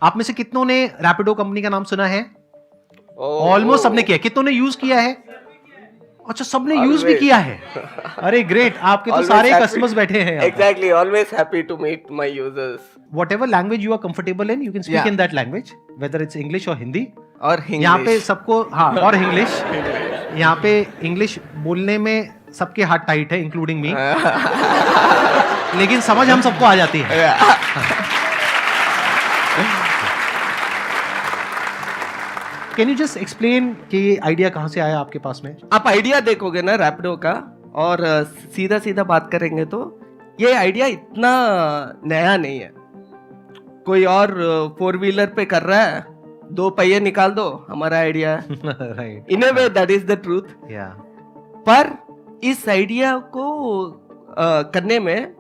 आप में से कितनों ने रैपिडो कंपनी का नाम सुना है? ऑलमोस्ट सबने किया। कितनों ने यूज किया है? अच्छा, सबने यूज भी किया है। अरे ग्रेट, आपके तो सारे कस्टमर्स बैठे हैं। Exactly, always happy to meet my users. Whatever language you are comfortable in, you can speak in that language, whether it's English or Hindi. और यहाँ पे English. सबको, हाँ, और इंग्लिश। यहाँ पे इंग्लिश बोलने में सबके हाथ टाइट है, इंक्लूडिंग मी। लेकिन समझ हम सबको आ जाती है। कैन यू जस्ट एक्सप्लेन कि ये आइडिया कहाँ से आया आपके पास में? आप आइडिया देखोगे ना रैपिडो का, और सीधा सीधा बात करेंगे तो ये आइडिया इतना नया नहीं है। कोई और 4 व्हीलर पे कर रहा है, 2 पहिए निकाल दो, हमारा आइडिया है। Right, in A way that is the truth. पर इस आइडिया को करने में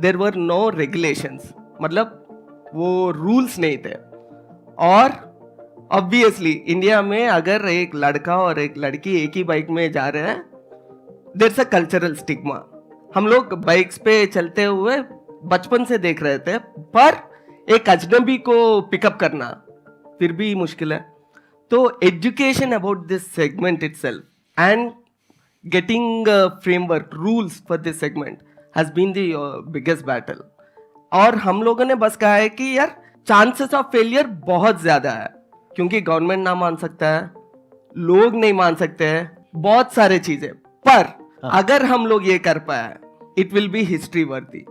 देयर वर नो रेगुलेशंस, मतलब वो रूल्स नहीं थे। और ऑब्वियसली इंडिया में अगर एक लड़का और एक लड़की एक ही बाइक में जा रहे हैं, there is a cultural stigma. हम लोग बाइक्स पे चलते हुए बचपन से देख रहे थे, पर एक अजनबी को पिकअप करना फिर भी मुश्किल है। तो education about this segment itself and getting framework rules for this segment has been the biggest battle. और हम लोगों ने बस कहा है कि यार चांसेस ऑफ फेलियर बहुत ज्यादा है, क्योंकि गवर्नमेंट ना मान सकता है, लोग नहीं मान सकते हैं, बहुत सारे चीजें। पर अगर हम लोग ये कर पाए, इट विल बी हिस्ट्री वर्दी।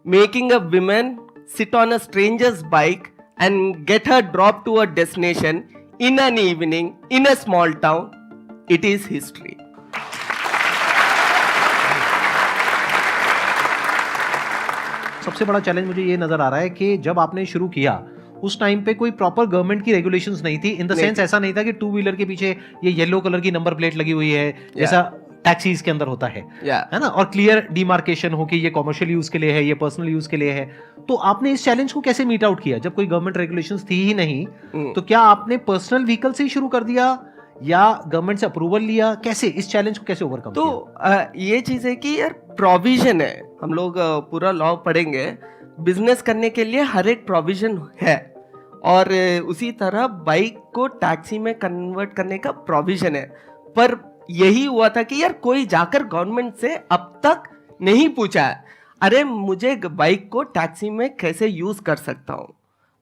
Making a women sit on a stranger's bike and get her dropped to a destination in an evening in a small town, it is history. सबसे बड़ा चैलेंज मुझे ये नजर आ रहा है कि जब आपने शुरू किया उस टाइम पे कोई प्रॉपर गवर्नमेंट की रेगुलेशंस नहीं थी। इन द सेंस ऐसा नहीं था कि 2 व्हीलर के पीछे ये येलो कलर की नंबर प्लेट लगी हुई है जैसा टैक्सीज के अंदर होता है, है ना, और क्लियर डिमार्केशन हो कि ये कॉमर्शियल यूज के लिए है, ये पर्सनल यूज के लिए है। तो आपने इस चैलेंज को कैसे मीट आउट किया जब कोई गवर्नमेंट रेगुलेशंस थी ही नहीं? तो क्या आपने पर्सनल व्हीकल से ही शुरू कर दिया या गवर्नमेंट से अप्रूवल लिया? कैसे इस चैलेंज को कैसे ओवरकम तो किया? ये चीज है कि यार प्रोविजन है, हम लोग पूरा लॉ पढ़ेंगे, बिजनेस करने के लिए हर एक प्रोविजन है, और उसी तरह बाइक को टैक्सी में कन्वर्ट करने का प्रोविजन है। पर यही हुआ था कि यार कोई जाकर गवर्नमेंट से अब तक नहीं पूछा है, अरे मुझे बाइक को टैक्सी में कैसे यूज कर सकता हूँ।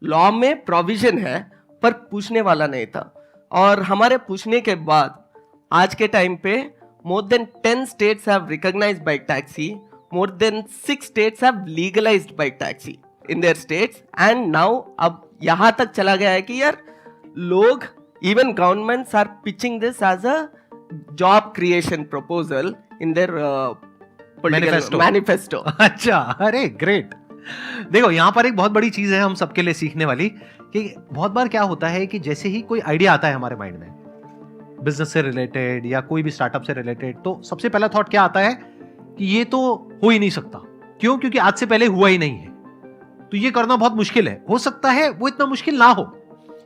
लॉ में प्रोविजन है पर पूछने वाला नहीं था। और हमारे पूछने के बाद आज के टाइम पे more than 10 states have recognized bike taxi, more than 6 states have legalized bike taxi in their states, and now अब यहाँ तक चला गया है कि यार लोग, even governments are pitching this as a job creation proposal in their manifesto. अच्छा, अरे ग्रेट। देखो यहाँ पर एक बहुत बड़ी चीज है हम सबके लिए सीखने वाली कि बहुत बार क्या होता है कि जैसे ही कोई आइडिया आता है हमारे माइंड में बिजनेस से रिलेटेड या कोई भी स्टार्टअप से रिलेटेड, तो सबसे पहला थॉट क्या आता है कि ये तो हो ही नहीं सकता। क्यों? क्योंकि आज से पहले हुआ ही नहीं है, तो ये करना बहुत मुश्किल है। हो सकता है वो इतना मुश्किल ना हो।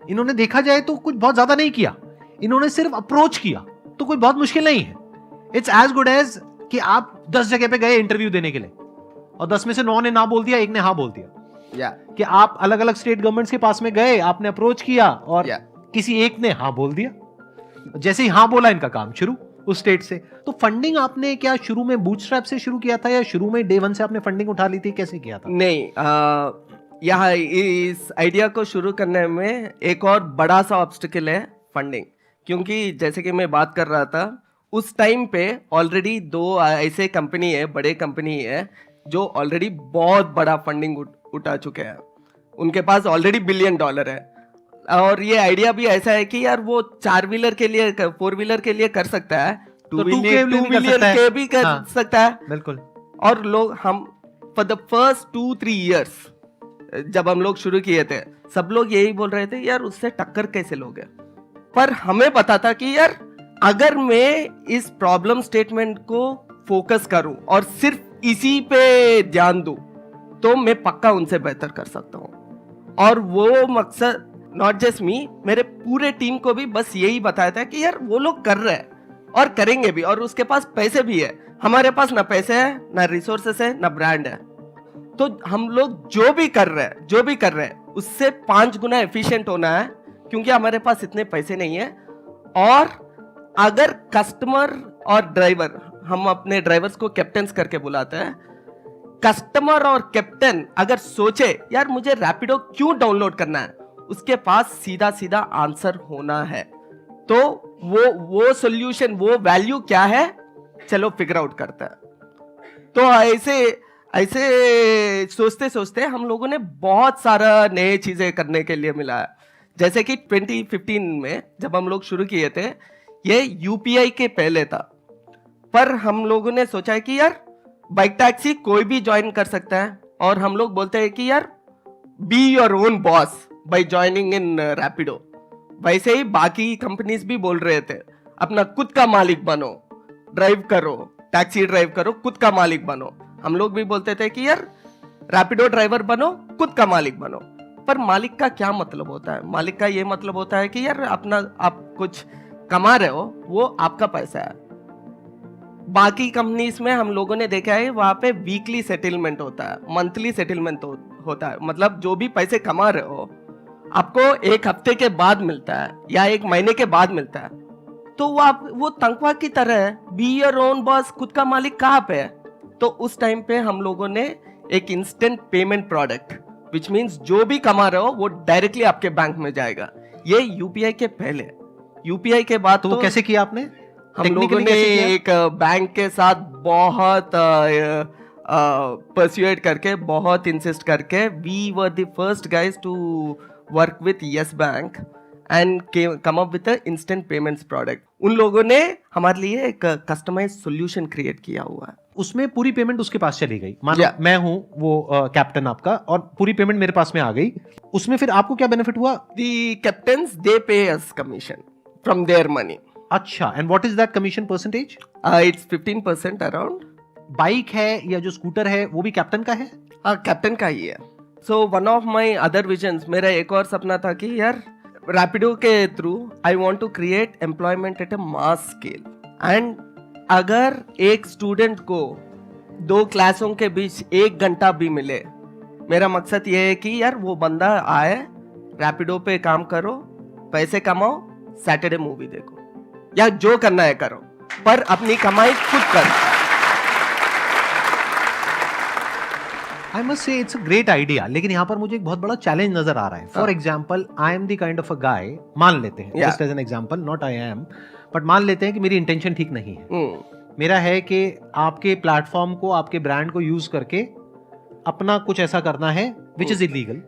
इन्होंने देखा जाए तो कुछ बहुत ज्यादा नहीं किया, इन्होंने सिर्फ अप्रोच किया, तो कोई बहुत मुश्किल नहीं है। इट्स एज गुड एज कि आप 10 जगह पे गए इंटरव्यू देने के लिए और 10 में से 9 ने ना बोल दिया, 1 ने हाँ बोल दिया। कि आप अलग अलग स्टेट गवर्नमेंट्स के पास में गए, आपने अप्रोच किया और किसी एक ने हाँ बोल दिया। जैसे ही हाँ बोला इनका काम शुरू उस स्टेट से। तो फंडिंग आपने क्या शुरू में बूटस्ट्रैप से शुरू किया था या शुरू में डे 1 से आपने फंडिंग उठा ली थी? कैसे किया था? नहीं, यहाँ इस आइडिया को शुरू करने में एक और बड़ा सा ऑब्स्टिकल है फंडिंग। क्योंकि जैसे कि मैं बात कर रहा था, उस टाइम पे ऑलरेडी 2 ऐसे कंपनी है, बड़े कंपनी है जो ऑलरेडी बहुत बड़ा फंडिंग उठा चुके हैं। उनके पास ऑलरेडी $1 बिलियन है। और ये आइडिया भी ऐसा है कि यार वो 4 व्हीलर के लिए, 4 व्हीलर के लिए कर सकता है, 2 व्हीलर के भी कर सकता है। बिल्कुल। और लोग, हम फॉर द फर्स्ट 2-3 इयर्स जब हम लोग शुरू किए थे, सब लोग यही बोल रहे थे यार उससे टक्कर कैसे लोगे। पर हमें पता था कि यार अगर मैं इस प्रॉब्लम स्टेटमेंट को फोकस करूं और सिर्फ इसी पे ध्यान दूं, तो मैं पक्का उनसे बेहतर कर सकता हूं। और वो मकसद नॉट जस्ट मी, मेरे पूरे टीम को भी बस यही बताया था कि यार वो लोग कर रहे हैं और करेंगे भी, और उसके पास पैसे भी है। हमारे पास ना पैसे है, ना रिसोर्सेस है, ना ब्रांड है। तो हम लोग जो भी कर रहे हैं उससे 5 गुना एफिशिएंट होना है, क्योंकि हमारे पास इतने पैसे नहीं है। और अगर कस्टमर और ड्राइवर, हम अपने ड्राइवर्स को कैप्टन्स करके बुलाते हैं, कस्टमर और कैप्टन अगर सोचे यार मुझे रैपिडो क्यों डाउनलोड करना है, उसके पास सीधा सीधा आंसर होना है। तो वो सॉल्यूशन, वो वैल्यू क्या है, चलो फिगर आउट करता है। तो ऐसे सोचते सोचते हम लोगों ने बहुत सारा नए चीजें करने के लिए मिला है। जैसे कि 2015 में जब हम लोग शुरू किए थे, ये यूपीआई के पहले था, पर हम लोगों ने सोचा है कि यार बाइक टैक्सी कोई भी ज्वाइन कर सकता है, और हम लोग बोलते हैं कि यार be your own boss by joining in Rapido. वैसे ही बाकी कंपनीज भी बोल रहे थे अपना खुद का मालिक बनो, ड्राइव करो, टैक्सी ड्राइव करो, खुद का मालिक बनो। हम लोग भी बोलते थे कि यार रैपिडो ड्राइवर बनो, खुद का मालिक बनो। पर मालिक का क्या मतलब होता है? मालिक का ये मतलब होता है कि यार अपना आप कुछ कमा रहे हो, वो आपका पैसा है। बाकी कंपनीज में हम लोगों ने देखा है वहां पे वीकली सेटलमेंट होता है, मंथली सेटलमेंट होता है। मतलब जो भी पैसे कमा रहे हो आपको 1 हफ्ते के बाद मिलता है या 1 महीने के बाद मिलता है। तो वो तनख्वाह की तरह है, बी योर ओन बॉस, खुद का मालिक कहाँ पे है? तो उस टाइम पे हम लोगों ने एक instant payment product, which means जो भी कमा रहे हो वो डायरेक्टली आपके बैंक में जाएगा। ये यूपीआई के पहले। यूपीआई के बाद तो वो कैसे किया आपने? हम लोगों ने एक बैंक के साथ बहुत परस्यूएड करके, बहुत इंसिस्ट करके, we were the first guys to work with Yes Bank and come up with instant payments product. उन लोगों ने हमारे लिए एक कस्टमाइज सॉल्यूशन क्रिएट किया हुआ है। उसमें पूरी पेमेंट उसके पास चली गई। मानो मैं हूं वो कैप्टन आपका, और पूरी पेमेंट मेरे पास में आ गई। उसमें फिर आपको क्या बेनिफिट हुआ? दी कैप्टन्स दे पे अस कमीशन फ्रॉम देयर मनी। अच्छा, and what is that commission percentage? It's 15% around. Bike है या जो स्कूटर है वो भी कैप्टन का है? कैप्टन का ही है। So one of my other visions, मेरा एक और सपना था कि यार रैपिडो के through I want to create employment at a mass scale. And अगर एक स्टूडेंट को 2 क्लासों के बीच 1 घंटा भी मिले, मेरा मकसद ये है कि यार वो बंदा आए, रैपिडो पे काम करो, पैसे कमाओ, सैटरडे मूवी देखो, या जो करना है करो, पर अपनी कमाई खुद करो। I must say it's a great idea, लेकिन यहाँ पर मुझे एक बहुत बड़ा चैलेंज नजर आ रहा है। For example, I am the kind of a guy, मान लेते हैं, just as an example, not I am, but मान लेते हैं कि मेरी इंटेंशन ठीक नहीं है। मेरा है कि आपके प्लेटफॉर्म को, आपके ब्रांड को यूज करके अपना कुछ ऐसा करना है विच इज इलीगल,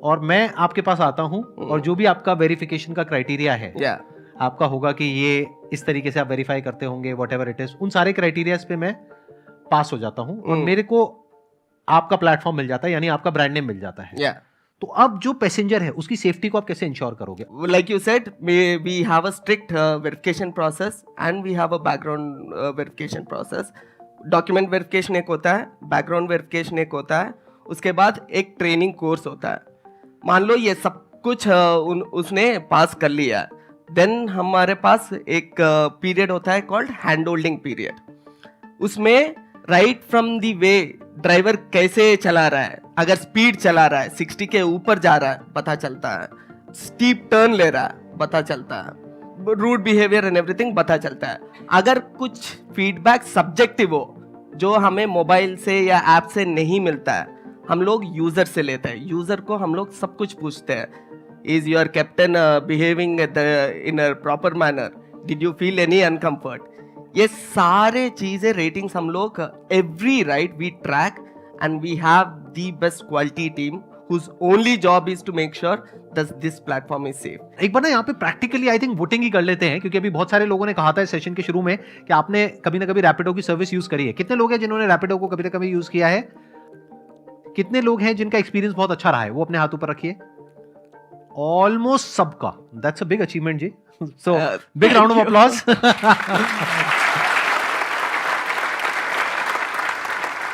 और मैं आपके पास आता हूँ, और जो भी आपका वेरिफिकेशन का क्राइटेरिया है, आपका होगा कि ये इस तरीके से आप वेरीफाई करते होंगे, वट एवर इट इज, उन सारे क्राइटेरियाज पे मैं पास हो जाता हूँ, और मेरे को आपका प्लेटफॉर्म मिल जाता है, यानी आपका ब्रांड नेम मिल जाता है। तो अब जो पैसेंजर है उसकी सेफ्टी को आप कैसे इंश्योर करोगे? Like you said, we have a strict verification process and we have a background verification process. Document verification एक होता है, बैकग्राउंड वेरिफिकेशन एक होता है, उसके बाद एक ट्रेनिंग कोर्स होता है। मान लो ये सब कुछ उसने पास कर लिया, देन हमारे पास एक पीरियड होता है कॉल्ड हैंड होल्डिंग पीरियड। उसमें right from the way driver कैसे चला रहा है, अगर स्पीड चला रहा है, 60 के ऊपर जा रहा है पता चलता है, स्टीप टर्न ले रहा है पता चलता है, रूट बिहेवियर एंड एवरीथिंग पता चलता है। अगर कुछ फीडबैक सब्जेक्टिव हो जो हमें मोबाइल से या ऐप से नहीं मिलता है, हम लोग यूजर से लेते हैं। यूजर को हम लोग सब कुछ पूछते हैं, is your captain behaving in a proper manner, did you feel any uncomfort, ये सारे चीजें रेटिंग्स हम लोग every ride we track, and we have the best quality team whose only job is to make sure that this platform is safe। एक बार ना यहाँ पे practically I think voting ही कर लेते हैं, क्योंकि अभी बहुत सारे लोगों ने कहा था इस सेशन के शुरू में कि आपने कभी ना कभी रैपिडो की सर्विस यूज करी है। कितने लोग हैं जिन्होंने रैपिडो को कभी ना कभी यूज किया है? कितने लोग हैं जिनका एक्सपीरियंस बहुत अच्छा रहा है? वो अपने हाथ ऊपर रखिए। ऑलमोस्ट सबका। दैट्स अ बिग अचीवमेंट जी। So big round of applause.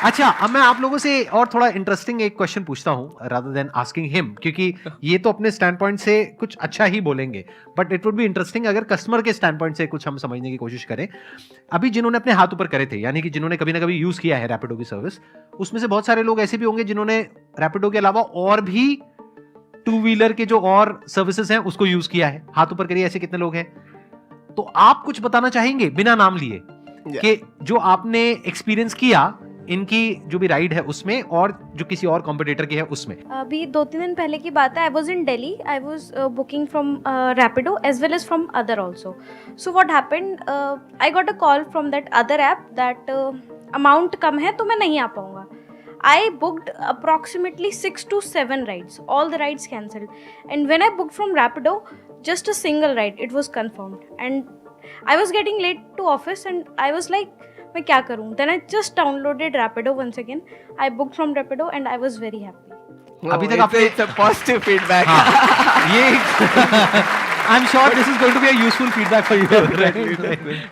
अच्छा, अब मैं आप लोगों से और थोड़ा इंटरेस्टिंग एक क्वेश्चन पूछता हूं रादर देन आस्किंग हिम, क्योंकि ये तो अपने स्टैंड पॉइंट से कुछ अच्छा ही बोलेंगे, but it would be interesting अगर कस्टमर के स्टैंड पॉइंट से कुछ हम समझने की कोशिश करें। अभी जिन्होंने अपने हाथ ऊपर करे थे, यानी कि जिन्होंने कभी ना कभी यूज किया है रैपिडो की सर्विस, उसमें से बहुत सारे लोग ऐसे भी होंगे जिन्होंने रैपिडो के अलावा और भी टू व्हीलर के जो और सर्विसेज हैं उसको यूज किया है? हाथ ऊपर करिए, ऐसे कितने लोग हैं? तो आप कुछ बताना चाहेंगे बिना नाम लिए कि जो आपने एक्सपीरियंस किया इनकी जो भी राइड है उसमें और जो किसी और कॉम्पिटिटर की है उसमें? अभी 2-3 दिन पहले की बात है. I was in Delhi. I was booking from Rapido as well as from other also. So what happened, I got a call from that other app that amount कम है तो मैं नहीं आ पाऊँगा. I booked approximately 6 to 7 rides. All the rides cancelled. And when I booked from Rapido, just a single ride, it was confirmed. And I was getting late to office and I was like, मैं क्या करूँ? Then I just downloaded Rapido once again. I booked from Rapido and I was very happy. अभी तक आपने it's a positive feedback. ये I'm sure this is going to be a useful feedback for you. Right?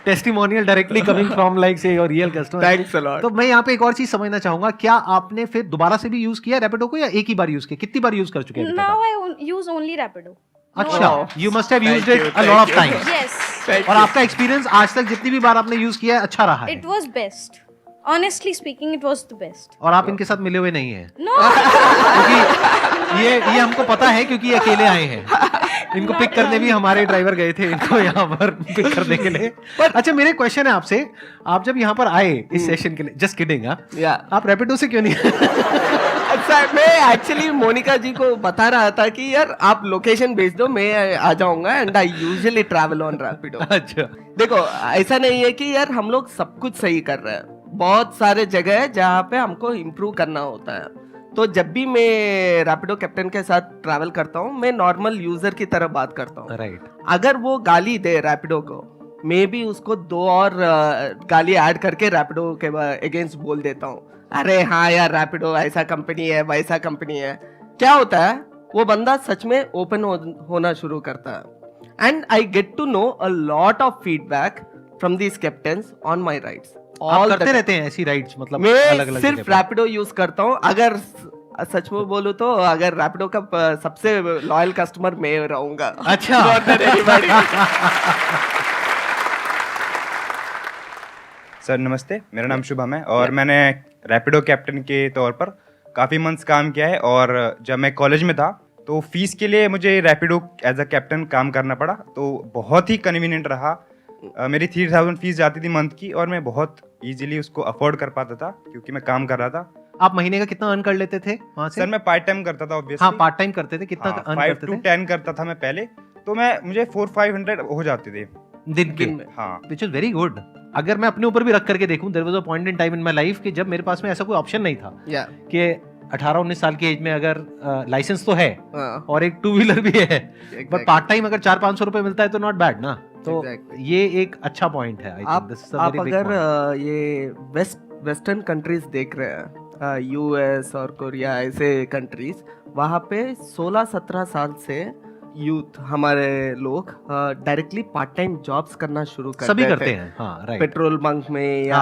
Testimonial directly coming from like say your real customer. Thanks a lot. तो मैं यहाँ पे एक और चीज समझना चाहूंगा, क्या आपने फिर दोबारा से भी यूज किया रैपिडो को या एक ही बार यूज किया? कितनी बार यूज कर चुके हैं? Now I use only Rapido. अच्छा, you must have used Thank it you, a lot of thank times. Yes. और आपका एक्सपीरियंस आज तक जितनी भी बार आपने यूज किया है अच्छा रहा है? It was best. Honestly speaking, it was the best. और आप इनके साथ मिले हुए नहीं हैं? No. क्योंकि ये हमको पता है क्योंकि ये अकेले आए हैं. इनको पिक करने भी हमारे ड्राइवर गए थे इनको यहाँ पर पिक करने के लिए. अच्छा, मेरे क्वेश्चन है आपसे, आप जब यहाँ पर आए इस सेशन के लिए, जस्ट किडिंग, आप रैपिडो से क्यों नहीं? अच्छा, मैं एक्चुअली मोनिका जी को बता रहा था कि यार आप लोकेशन भेज दो, मैं आ जाऊंगा and I usually travel on Rapido. अच्छा, देखो ऐसा नहीं है कि यार हम लोग सब कुछ सही कर रहे हैं. बहुत सारे जगह है जहाँ पे हमको इम्प्रूव करना होता है. तो जब भी मैं रैपिडो कैप्टन के साथ ट्रैवल करता हूँ, मैं नॉर्मल यूजर की तरह बात करता हूँ. राइट. अगर वो गाली दे रैपिडो को, मैं भी उसको 2 और गाली ऐड करके रैपिडो के अगेंस्ट बोल देता हूँ. अरे हाँ यार, रैपिडो ऐसा कंपनी है, वैसा कंपनी है. क्या होता है, वो बंदा सच में ओपन होना शुरू करता है. And I get to know a lot of feedback from these captains on my rides. आप करते रहते हैं ऐसी राइड्स? मतलब मैं अलग-अलग सिर्फ रैपिडो यूज करता हूँ. अगर सच में बोलूं तो अगर रैपिडो का सबसे लॉयल कस्टमर मैं रहूंगा. अच्छा. सर नमस्ते, मेरा नाम शुभम है और मैंने रैपिडो कैप्टन के तौर पर काफ़ी मंथ्स काम किया है. और जब मैं कॉलेज में था तो फीस के लिए मुझे रैपिडो एज अ कैप्टन काम करना पड़ा. तो बहुत ही कन्वीनियंट रहा. मेरी 3000 फीस जाती थी मंथ की और मैं बहुत इजीली उसको अफोर्ड कर पाता था क्योंकि मैं काम कर रहा था. आप महीने का कितना अर्न कर लेते थे वहाँ से? सर मैं पार्ट टाइम करता था ऑब्वियसली. हाँ, पार्ट टाइम करते थे. कितना अर्न 5 करते to थे? 10 करता था मैं पहले. तो मुझे 400-500 हो जाते थे दिन के. हाँ, विच इज वेरी गुड. अगर मैं अपने ऊपर भी रख करके देखूं, there was a point in time in my life कि जब मेरे पास में ऐसा कोई ऑप्शन नहीं था कि 18-19 साल की एज में अगर लाइसेंस तो है और एक टू व्हीलर भी है, बट पार्ट टाइम अगर 400-500 रुपए मिलता है तो नॉट बैड ना. तो ये एक अच्छा पॉइंट है. आप अगर ये वेस्टर्न कंट्रीज देख रहे हैं, यूएस और कोरिया ऐसे कंट्रीज, वहाँ पे 16-17 साल से यूथ हमारे लोग डायरेक्टली पार्ट टाइम जॉब्स करना शुरू कर सभी करते हैं. हाँ, राइट. पेट्रोल बंक में या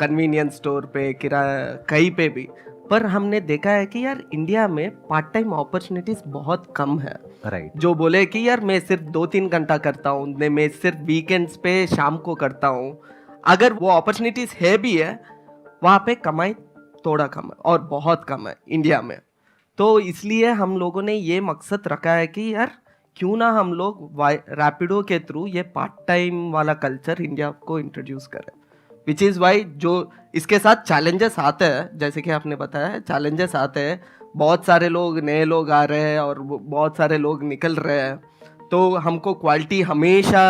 कन्वीनियंस स्टोर पे, किराया कहीं पे भी. पर हमने देखा है कि यार इंडिया में पार्ट टाइम अपॉर्चुनिटीज बहुत कम है. राइट. जो बोले कि यार मैं सिर्फ 2-3 घंटा करता हूँ, मैं सिर्फ वीकेंड्स पे शाम को करता हूँ. अगर वो अपॉर्चुनिटीज है भी है, वहाँ पे कमाई थोड़ा कम है और बहुत कम है इंडिया में. तो इसलिए हम लोगों ने ये मकसद रखा है कि यार क्यों ना हम लोग रैपिडो के थ्रू ये पार्ट टाइम वाला कल्चर इंडिया को इंट्रोड्यूस करें. विच इज़ वाई जो इसके साथ चैलेंजेस आते हैं, जैसे कि आपने बताया चैलेंजेस आते हैं. बहुत सारे लोग नए लोग आ रहे हैं और बहुत सारे लोग निकल रहे हैं. तो हमको क्वालिटी हमेशा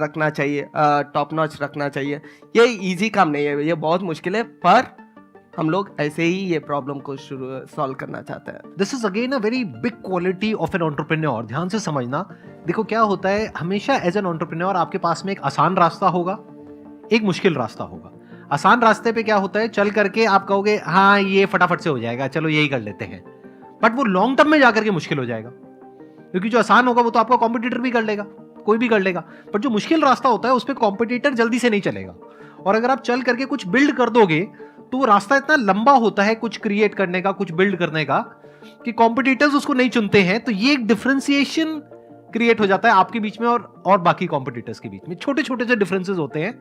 रखना चाहिए, टॉप नॉच रखना चाहिए. ये इजी काम नहीं है, ये बहुत मुश्किल है, पर हम लोग ऐसे ही ये प्रॉब्लम को सॉल्व करना चाहते हैं. This is again a very big quality of an entrepreneur. ध्यान से समझना. देखो क्या होता है, हमेशा एज एन एंटरप्रेन्योर आपके पास में एक आसान रास्ता होगा, एक मुश्किल रास्ता होगा. आसान रास्ते पे क्या होता है, चल करके आप कहोगे हाँ ये फटाफट से हो जाएगा, चलो यही कर लेते हैं. बट वो लॉन्ग टर्म में जाकर के मुश्किल हो जाएगा, क्योंकि जो आसान होगा वो तो आपका कॉम्पिटिटर भी कर लेगा, कोई भी कर लेगा. बट जो मुश्किल रास्ता होता है उस पर कॉम्पिटिटर जल्दी से नहीं चलेगा. और अगर आप चल करके कुछ बिल्ड कर दोगे तो वो रास्ता इतना लंबा होता है कुछ क्रिएट करने का, कुछ बिल्ड करने का, कि कॉम्पिटिटर्स उसको नहीं चुनते हैं. तो ये एक डिफरेंशिएशन क्रिएट हो जाता है आपके बीच में और बाकी कॉम्पिटिटर्स के बीच में। छोटे छोटे से डिफरेंसेस होते हैं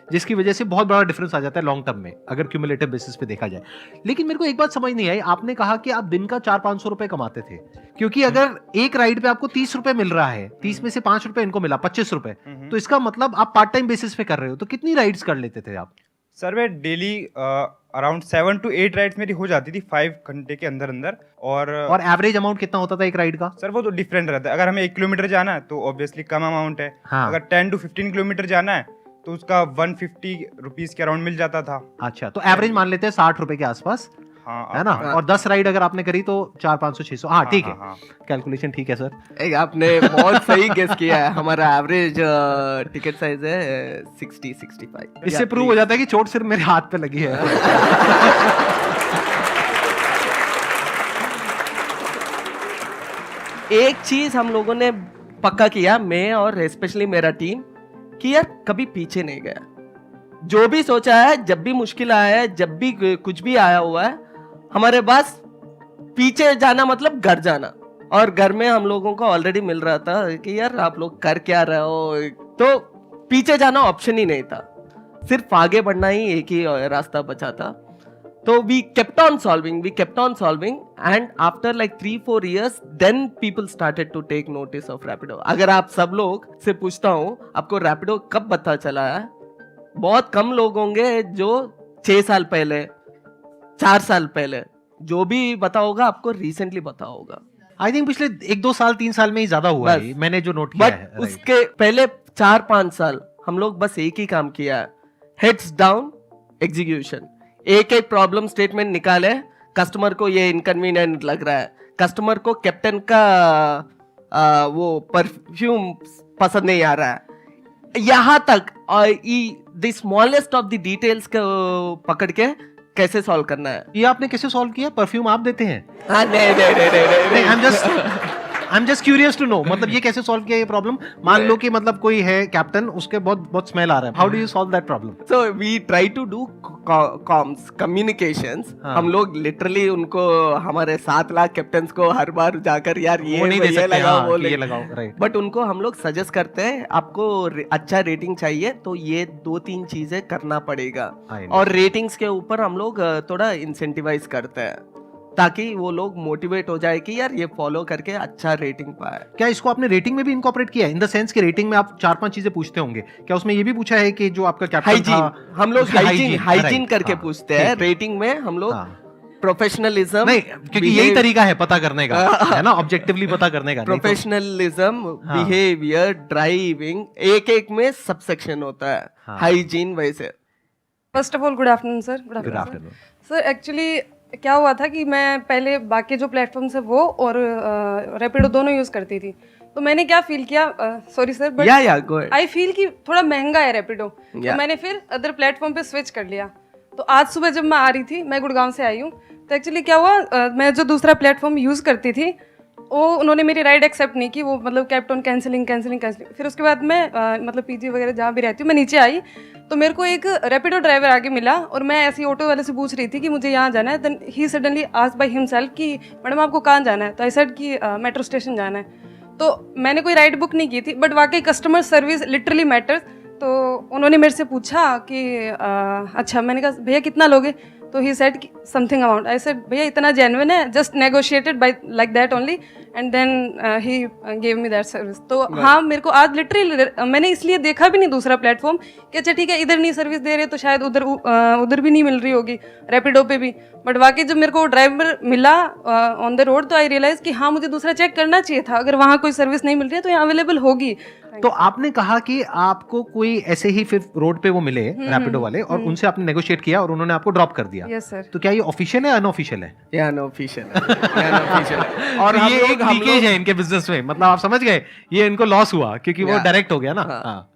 जिसकी वजह से बहुत बड़ा डिफरेंस आ जाता है लॉन्ग टर्म में, अगर क्यूमुलेटिव बेसिस पे देखा जाए। लेकिन मेरे को एक बात समझ नहीं आई, आपने कहा कि आप दिन का 400-500 रुपए कमाते थे, क्योंकि अगर एक राइड पे आपको 30 रुपए मिल रहा है, 30 में से 5 रुपए इनको मिला, 25 रुपए, तो इसका मतलब आप पार्ट टाइम बेसिस पे कर रहे हो। तो कितनी राइड्स कर लेते थे आप? सर मैं डेली अराउंड 7 to 8 राइड्स मेरी हो जाती थी 5 घंटे के अंदर अंदर। और एवरेज अमाउंट कितना होता था एक राइड का? सर वो तो डिफरेंट रहता है। अगर हमें 1 किलोमीटर जाना है तो ऑब्वियसली कम अमाउंट है। हाँ। अगर 10 to 15 किलोमीटर जाना है तो उसका 150 रुपीज के अराउंड मिल जाता था। अच्छा, तो एवरेज मान लेते हैं 60 रुपए के आसपास, हाँ है ना? और 10 राइड अगर आपने करी तो 400-500-600, हाँ ठीक है, हाँ। कैलकुलेशन ठीक है सर। एक आपने बहुत सही गेस किया है। हमारा एवरेज टिकट साइज है 60-65। इससे प्रूव हो जाता है कि चोट सिर्फ मेरे हाथ पे लगी है। एक चीज हम लोगों ने पक्का किया, मैं और स्पेशली मेरा टीम, कि यार कभी पीछे नहीं गया। जो भी सोचा है, जब भी मुश्किल आया है, जब भी कुछ भी आया हुआ है, हमारे पास पीछे जाना मतलब घर जाना। और घर में हम लोगों को ऑलरेडी मिल रहा था कि यार आप लोग कर क्या रहे हो, तो पीछे जाना ऑप्शन ही नहीं था, सिर्फ आगे बढ़ना ही एक ही रास्ता बचा था। तो we kept on solving and after like 3-4 years then people started to take notice of Rapido. अगर आप सब लोग से पूछता हूँ आपको Rapido कब पता चला है, बहुत कम लोग होंगे जो 6 साल पहले, 4 साल पहले, जो भी पता होगा आपको रिसेंटली पता होगा। आई थिंक पिछले 1-2 साल 3 साल में ही ज्यादा हुआ है, मैंने जो नोट किया है। बट उसके पहले 4-5 साल हम लोग बस एक ही काम किया है, हेड्स डाउन एग्जीक्यूशन। एक एक प्रॉब्लम स्टेटमेंट निकाले, कस्टमर को ये इनकन्वीनियंट लग रहा है, कस्टमर को कैप्टन का वो परफ्यूम पसंद नहीं आ रहा है, यहाँ तक the smallest of the details को पकड़ के कैसे सॉल्व करना है। ये आपने कैसे सॉल्व किया? परफ्यूम आप देते हैं? हाँ, नहीं, I am just curious to know, मतलब ये कैसे सॉल्व किया ये प्रॉब्लम? मान लो कि मतलब कोई है कैप्टन, उसके बहुत स्मेल आ रहा है, how do you solve that problem? So we try to do comms communications. हम लोग लिटरली उनको, हमारे 7 लाख कैप्टन्स को हर बार जाकर यार ये नहीं दे सकते, लगाओ, हाँ, वो ये लगाओ, राइट। बट उनको हम लोग सजेस्ट करते हैं, आपको अच्छा रेटिंग चाहिए तो ये 2-3 चीजें करना पड़ेगा। और रेटिंग्स के ऊपर हम लोग थोड़ा इंसेंटिवाइज करते हैं ताकि वो लोग मोटिवेट हो जाए कि यार ये फॉलो करके अच्छा रेटिंग पाए। क्या इसको आपने रेटिंग में भी इनकॉर्पोरेट किया है? इन द सेंस कि रेटिंग में आप 4-5 चीजें पूछते होंगे, क्या उसमें ये भी पूछा है कि जो आपका कैप्टन था, हम लोग हाइजीन राइट, करके हाँ, पूछते हैं। रेटिंग में हम लोग प्रोफेशनलिज्म, नहीं, क्योंकि यही तरीका है पता करने का, है ना, ऑब्जेक्टिवली पता करने का। प्रोफेशनलिज्म, बिहेवियर, ड्राइविंग, एक में सब सेक्शन होता है, हाइजीन वैसे। First of all good afternoon sir. Good afternoon sir. Actually क्या हुआ था कि मैं पहले बाकी जो प्लेटफॉर्म्स है वो और रैपिडो दोनों यूज़ करती थी, तो मैंने क्या फील किया, sorry sir, but I feel कि थोड़ा महंगा है रैपिडो, तो मैंने फिर अदर प्लेटफॉर्म पे स्विच कर लिया। तो आज सुबह जब मैं आ रही थी, मैं गुड़गांव से आई हूँ, तो एक्चुअली क्या हुआ, मैं जो दूसरा प्लेटफॉर्म यूज़ करती थी वो उन्होंने मेरी राइड एक्सेप्ट नहीं की, वो मतलब केप्ट ऑन कैंसिलिंग। फिर उसके बाद मैं मतलब पीजी वगैरह जहाँ भी रहती हूँ, मैं नीचे आई तो मेरे को एक रैपिडो ड्राइवर आगे मिला और मैं ऐसी ऑटो वाले से पूछ रही थी कि मुझे यहाँ जाना है। Then he suddenly asked by himself कि मैडम आपको कहाँ जाना है? तो आई सेड कि मेट्रो स्टेशन जाना है। तो मैंने कोई राइड बुक नहीं की थी, बट वाकई कस्टमर सर्विस लिटरली मैटर्स। तो उन्होंने मेरे से पूछा कि अच्छा, मैंने कहा भैया कितना लोगे? तो he said something amount. I said भैया इतना जेन्युइन है, just negotiated by like that only, and then he gave me that service. तो हाँ, मेरे को आज लिटरली, मैंने इसलिए देखा भी नहीं दूसरा प्लेटफॉर्म कि अच्छा ठीक है इधर नहीं सर्विस दे रहे तो शायद उधर भी नहीं मिल रही होगी, रैपिडो पे भी। बट वाकई जब मेरे को ड्राइवर मिला ऑन द रोड तो आई रियलाइज कि हाँ, मुझे दूसरा चेक करना चाहिए था, अगर वहाँ कोई सर्विस नहीं मिल रही है तो यहाँ अवेलेबल होगी। तो आपने कहा कि आपको कोई ऐसे ही फिर रोड पे वो मिले रैपिडो वाले और उनसे आपने नेगोशिएट किया और उन्होंने आपको ड्रॉप कर दिया। Yes sir. तो क्या ये ऑफिशियल है अनऑफिशियल है? ये अनऑफिशियल है। और ये एक लीकेज है इनके बिजनेस में, मतलब आप समझ गए, ये इनको लॉस हुआ क्योंकि वो डायरेक्ट हो गया ना।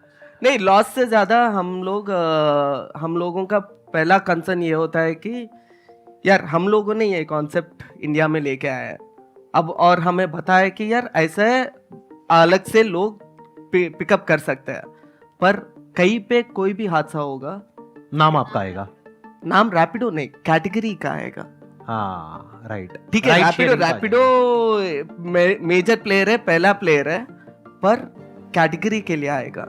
नहीं, लॉस से ज्यादा हम लोगों का पहला कंसर्न ये होता है कि यार हम लोगों ने ये कॉन्सेप्ट इंडिया में लेके आया है अब, और हमें बताया कि यार ऐसे अलग से लोग पिकअप कर सकते हैं, पर कहीं पे कोई भी हादसा होगा नाम आपका आएगा, नाम रैपिडो नहीं, कैटेगरी का आएगा। हाँ राइट, ठीक है, रैपिडो मेजर प्लेयर है, पहला प्लेयर है, पर कैटेगरी के लिए आएगा,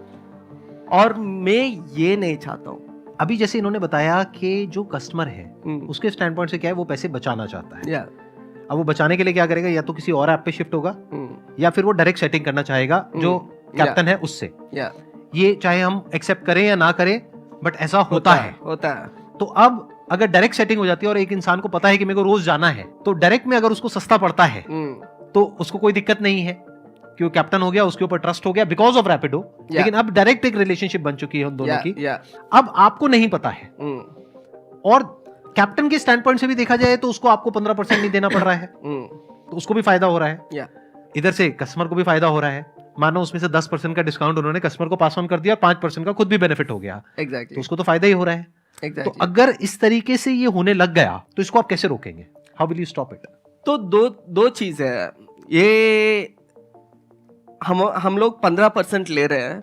और मैं ये नहीं चाहता हूँ। अभी जैसे इन्होंने बताया कि जो कस्टमर है हम्म, उसके स्टैंड पॉइंट से क्या है, वो पैसे बचाना चाहता है। या अब वो बचाने के लिए क्या करेगा, या तो किसी और ऐप पे शिफ्ट होगा हम्म, या फिर वो डायरेक्ट सेटिंग करना चाहेगा जो कैप्टन है उससे। या ये चाहे हम एक्सेप्ट करें या ना करें, बट ऐसा होता है। होता है। तो अब अगर डायरेक्ट सेटिंग हो जाती है और एक इंसान को पता है कि मेरे को रोज जाना है, तो डायरेक्ट में अगर उसको सस्ता पड़ता है तो उसको कोई दिक्कत नहीं है कि वो कैप्टन हो गया, उसके ऊपर ट्रस्ट हो गया बिकॉज ऑफ रैपिडो। लेकिन अब डायरेक्ट एक रिलेशनशिप बन चुकी है उन दोनों की। अब आपको नहीं पता है, और कैप्टन के स्टैंड पॉइंट से भी देखा जाए तो उसको आपको 15% नहीं देना पड़ रहा है, तो उसको भी फायदा हो रहा है। इधर से कस्टमर को भी फायदा हो रहा है। मानो उसमें से 10% का डिस्काउंट उन्होंने कस्टमर को पास ऑन कर दिया, 5% का खुद भी बेनिफिट हो गया, तो उसको तो फायदा ही हो रहा है। तो अगर इस तरीके से ये होने लग गया तो इसको आप कैसे रोकेंगे? How will you stop it? तो दो चीज है। ये हम लोग 15% ले रहे हैं।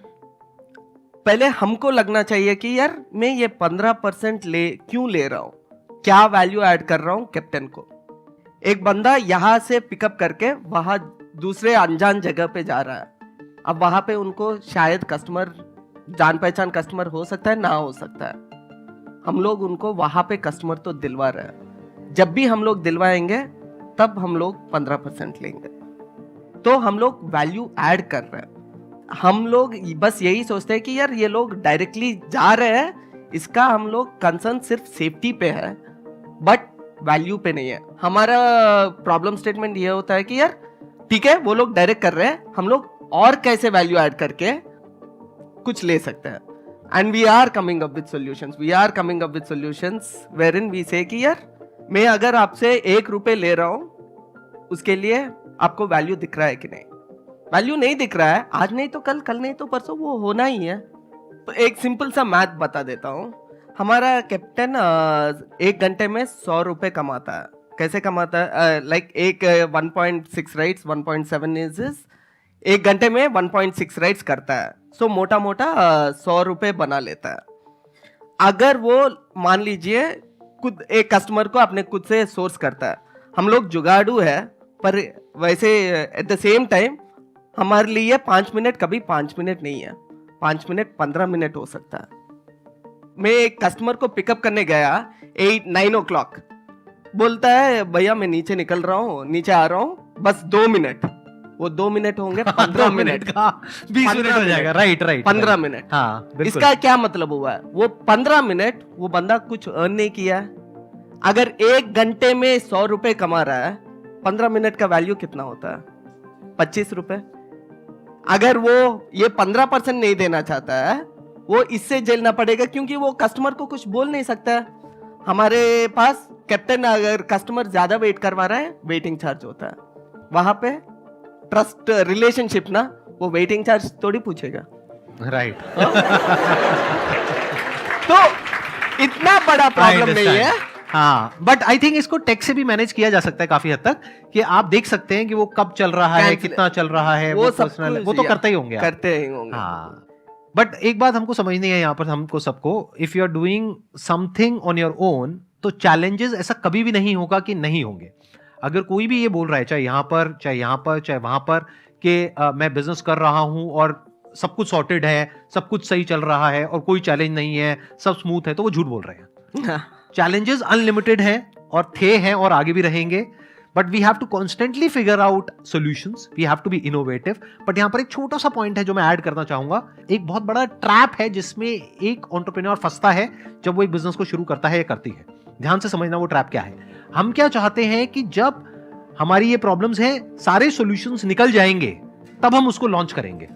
पहले हमको लगना चाहिए कि यार मैं ये 15% क्यों ले रहा हूं, क्या वैल्यू ऐड कर रहा हूं कैप्टन को। एक बंदा यहां से पिकअप करके वहां दूसरे अनजान जगह पे जा रहा है। अब वहां पे उनको शायद कस्टमर, जान पहचान कस्टमर हो सकता है, ना हो सकता है। हम लोग उनको वहां पे कस्टमर तो दिलवा रहे हैं। जब भी हम लोग दिलवाएंगे तब हम लोग 15% लेंगे। तो हम लोग वैल्यू ऐड कर रहे हैं। हम लोग बस यही सोचते हैं कि यार ये लोग डायरेक्टली जा रहे हैं, इसका हम लोग कंसर्न सिर्फ सेफ्टी पे है, बट वैल्यू पे नहीं है। हमारा प्रॉब्लम स्टेटमेंट ये होता है कि यार ठीक है वो लोग डायरेक्ट कर रहे हैं, हम लोग और कैसे वैल्यू ऐड करके कुछ ले सकते हैं। And we are coming up with solutions wherein we say कि यार मैं अगर आपसे 1 रुपए ले रहा हूं, उसके लिए आपको वैल्यू दिख रहा है कि नहीं। वैल्यू नहीं दिख रहा है, आज नहीं तो कल नहीं तो परसों वो होना ही है। तो एक सिंपल सा मैथ बता देता हूं। हमारा कैप्टन 1 घंटे में 100 रुपए कमाता है। कैसे कमाता है? लाइक एक 1.6 राइड्स, 1.7 इज 1 घंटे में 1.6 राइड्स करता है। सो मोटा मोटा 100 रुपए बना लेता है। अगर वो मान लीजिए खुद एक कस्टमर को अपने खुद से सोर्स करता है, हम लोग जुगाड़ू है, पर वैसे एट द सेम टाइम हमारे लिए 5 मिनट कभी 5 मिनट नहीं है, 5 मिनट 15 मिनट हो सकता है। मैं एक कस्टमर को पिकअप करने गया 9 o'clock, बोलता है भैया मैं नीचे निकल रहा हूँ, नीचे आ रहा हूँ, बस 2 मिनट। वो 2 मिनट होंगे 15 मिनट का 20 मिनट हो जाएगा। Right 15 minute. हाँ, बिल्कुल। इसका क्या मतलब हुआ है? वो 15 मिनट वो बंदा कुछ अर्न नहीं किया है। अगर 1 घंटे में 100 रुपए कमा रहा है, 15 मिनट का वैल्यू कितना होता है? 25 रुपए। अगर वो ये 15% नहीं देना चाहता है, वो इससे झेलना पड़ेगा, क्योंकि वो कस्टमर को कुछ बोल नहीं सकता है। हमारे पास कैप्टन अगर कस्टमर ज्यादा वेट करवा रहा है, वेटिंग चार्ज होता है। वहां पे ट्रस्ट रिलेशनशिप ना, वो वेटिंग चार्ज थोड़ी पूछेगा। राइट। तो इतना बड़ा प्रॉब्लम नहीं है। हाँ, बट आई थिंक इसको टेक से भी मैनेज किया जा सकता है काफी हद तक, कि आप देख सकते हैं कि वो कब चल रहा है, कितना चल रहा है, वो सब personal- वो तो करते ही होंगे आप। करते ही होंगे। हाँ, बट एक बात हमको समझनी है यहाँ पर, हमको सबको, if you are doing something on your own, तो चैलेंजेस ऐसा कभी भी नहीं होगा कि नहीं होंगे। अगर कोई भी ये बोल रहा है, चाहे यहाँ पर चाहे वहां पर, कि मैं बिजनेस कर रहा हूं और सब कुछ सॉर्टेड है, सब कुछ सही चल रहा है और कोई चैलेंज नहीं है, सब स्मूथ है, तो वो झूठ बोल रहे हैं। चैलेंजेस अनलिमिटेड हैं और थे हैं और आगे भी रहेंगे, but we have to constantly figure out solutions, we have to be innovative. But यहाँ पर एक छोटा सा पॉइंट है जो मैं ऐड करना चाहूंगा। एक बहुत बड़ा ट्रैप है जिसमें एक एंटरप्रेन्योर फंसता है जब वो एक बिजनेस को शुरू करता है या करती है। ध्यान से समझना वो ट्रैप क्या है। हम क्या चाहते हैं कि जब हमारी ये प्रॉब्लम्स हैं, सारे सॉल्यूशंस निकल जाएंगे, तब हम उसको लॉन्च करेंगे।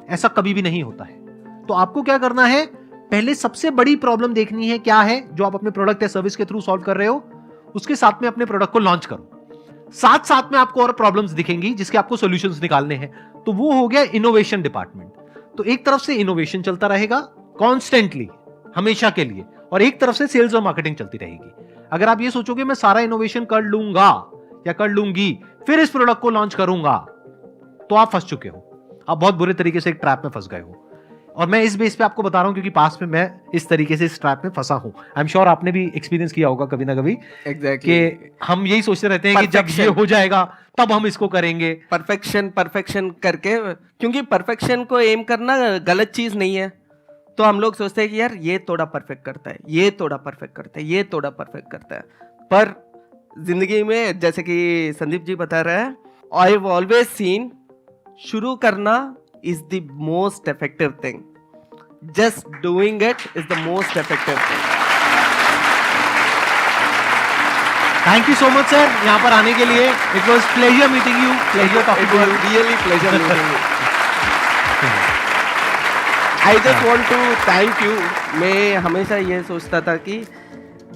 ऐसा कभी भी नहीं होता है। तो आपको क्या करना है, पहले सबसे बड़ी प्रॉब्लम देखनी है क्या है जो आप अपने प्रोडक्ट या सर्विस के थ्रू सॉल्व कर रहे हो, उसके साथ में अपने प्रोडक्ट को लॉन्च करो। साथ साथ में आपको और प्रॉब्लम्स दिखेंगी जिसके आपको सॉल्यूशंस निकालने हैं। तो वो हो गया इनोवेशन डिपार्टमेंट। तो एक तरफ से इनोवेशन चलता रहेगा कॉन्स्टेंटली, हमेशा के लिए, और एक तरफ से सेल्स और मार्केटिंग चलती रहेगी। अगर आप ये सोचोगे मैं सारा इनोवेशन कर लूंगा या कर लूंगी फिर इस प्रोडक्ट को लॉन्च करूंगा, तो आप फंस चुके हो, आप बहुत बुरे तरीके से एक ट्रैप में फंस गए हो। और मैं इस बेस पे आपको बता रहा हूँ क्योंकि पास में मैं इस तरीके से इस ट्रैप में फंसा हूँ। आई एम श्योर आपने भी एक्सपीरियंस किया होगा कभी ना कभी एग्जैक्टली कि हम यही सोचते रहते हैं कि जब ये Perfection. हो जाएगा तब हम इसको करेंगे। परफेक्शन करके, क्योंकि परफेक्शन को एम करना गलत चीज नहीं है। तो हम लोग सोचते हैं कि यार ये थोड़ा परफेक्ट करता है, ये थोड़ा परफेक्ट करता है, ये थोड़ा परफेक्ट करता है। पर जिंदगी में जैसे कि संदीप जी बता रहे हैं, आई हैव ऑलवेज सीन शुरू करना is the most effective thing, just doing it is the most effective thing. Thank you so much sir यहाँ पर आने के लिए। It was pleasure meeting you, pleasure talking It to was you. really pleasure meeting you. I just want to thank you. मैं हमेशा ये सोचता था कि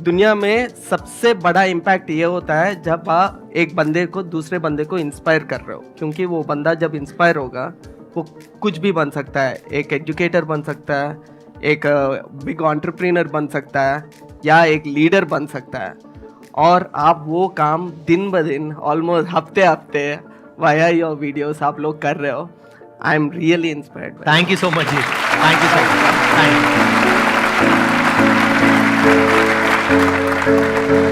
दुनिया में सबसे बड़ा इम्पैक्ट ये होता है जब आप एक बंदे को दूसरे बंदे को इंस्पायर कर रहे हो, क्योंकि वो बंदा जब इंस्पायर होगा वो कुछ भी बन सकता है। एक एजुकेटर बन सकता है, एक बिग एंटरप्रेन्योर बन सकता है, या एक लीडर बन सकता है। और आप वो काम दिन ब दिन ऑलमोस्ट हफ्ते हफ्ते वाया योर वीडियोस आप लोग कर रहे हो। I am really inspired. Thank you so much जी, thank you so much, thank you.